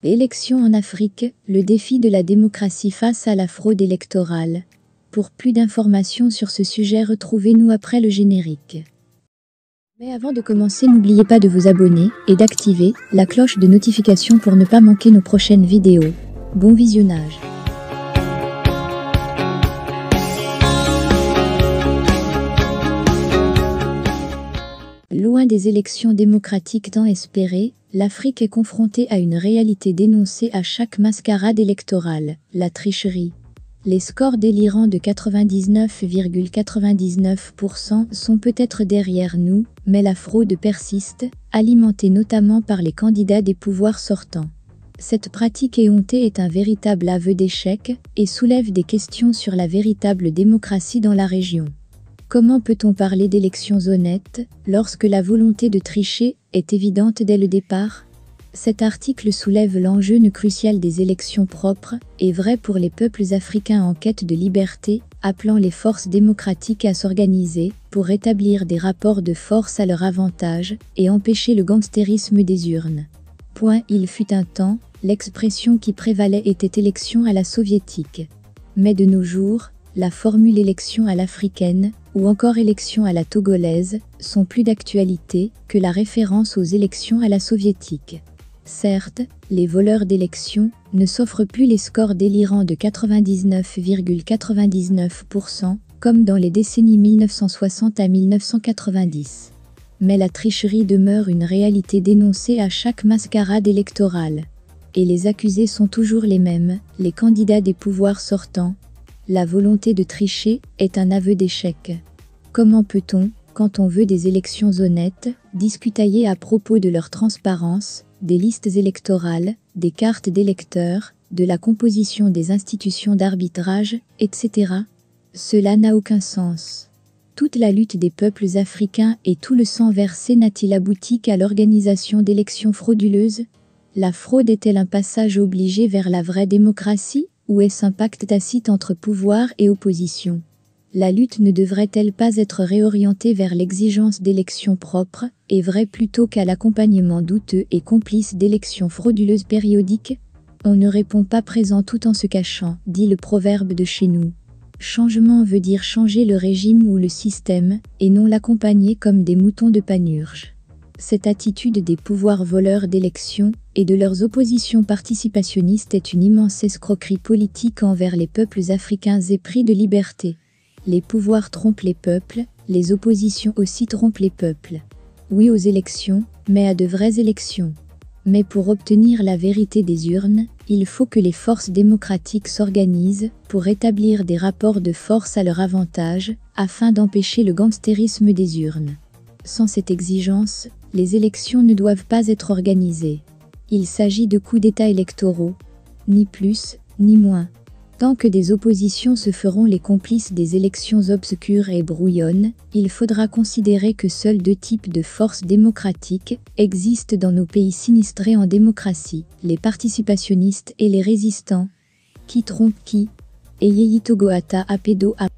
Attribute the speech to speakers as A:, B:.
A: Élections en Afrique, le défi de la démocratie face à la fraude électorale. Pour plus d'informations sur ce sujet, retrouvez-nous après le générique. Mais avant de commencer, n'oubliez pas de vous abonner et d'activer la cloche de notification pour ne pas manquer nos prochaines vidéos. Bon visionnage. Loin des élections démocratiques tant espérées, l'Afrique est confrontée à une réalité dénoncée à chaque mascarade électorale, la tricherie. Les scores délirants de 99,99% sont peut-être derrière nous, mais la fraude persiste, alimentée notamment par les candidats des pouvoirs sortants. Cette pratique éhontée est un véritable aveu d'échec et soulève des questions sur la véritable démocratie dans la région. Comment peut-on parler d'élections honnêtes lorsque la volonté de tricher est évidente dès le départ? Cet article soulève l'enjeu crucial des élections propres et vraies pour les peuples africains en quête de liberté, appelant les forces démocratiques à s'organiser pour rétablir des rapports de force à leur avantage et empêcher le gangstérisme des urnes. Il fut un temps, l'expression qui prévalait était élection à la soviétique. Mais de nos jours, la formule élection à l'africaine ou encore élection à la togolaise sont plus d'actualité que la référence aux élections à la soviétique. Certes, les voleurs d'élections ne s'offrent plus les scores délirants de 99,99% comme dans les décennies 1960 à 1990. Mais la tricherie demeure une réalité dénoncée à chaque mascarade électorale. Et les accusés sont toujours les mêmes, les candidats des pouvoirs sortants. La volonté de tricher est un aveu d'échec. Comment peut-on, quand on veut des élections honnêtes, discutailler à propos de leur transparence, des listes électorales, des cartes d'électeurs, de la composition des institutions d'arbitrage, etc. Cela n'a aucun sens. Toute la lutte des peuples africains et tout le sang versé n'a-t-il abouti qu'à l'organisation d'élections frauduleuses? La fraude est-elle un passage obligé vers la vraie démocratie? Ou est-ce un pacte tacite entre pouvoir et opposition? La lutte ne devrait-elle pas être réorientée vers l'exigence d'élections propres et vraies plutôt qu'à l'accompagnement douteux et complice d'élections frauduleuses périodiques? On ne répond pas présent tout en se cachant, dit le proverbe de chez nous. Changement veut dire changer le régime ou le système, et non l'accompagner comme des moutons de panurge. Cette attitude des pouvoirs voleurs d'élections et de leurs oppositions participationnistes est une immense escroquerie politique envers les peuples africains épris de liberté. Les pouvoirs trompent les peuples, les oppositions aussi trompent les peuples. Oui aux élections, mais à de vraies élections. Mais pour obtenir la vérité des urnes, il faut que les forces démocratiques s'organisent pour rétablir des rapports de force à leur avantage, afin d'empêcher le gangstérisme des urnes. Sans cette exigence, les élections ne doivent pas être organisées. Il s'agit de coups d'État électoraux, ni plus, ni moins. Tant que des oppositions se feront les complices des élections obscures et brouillonnes, il faudra considérer que seuls deux types de forces démocratiques existent dans nos pays sinistrés en démocratie, les participationnistes et les résistants. Qui trompe qui? Eyeyitogoata apedo a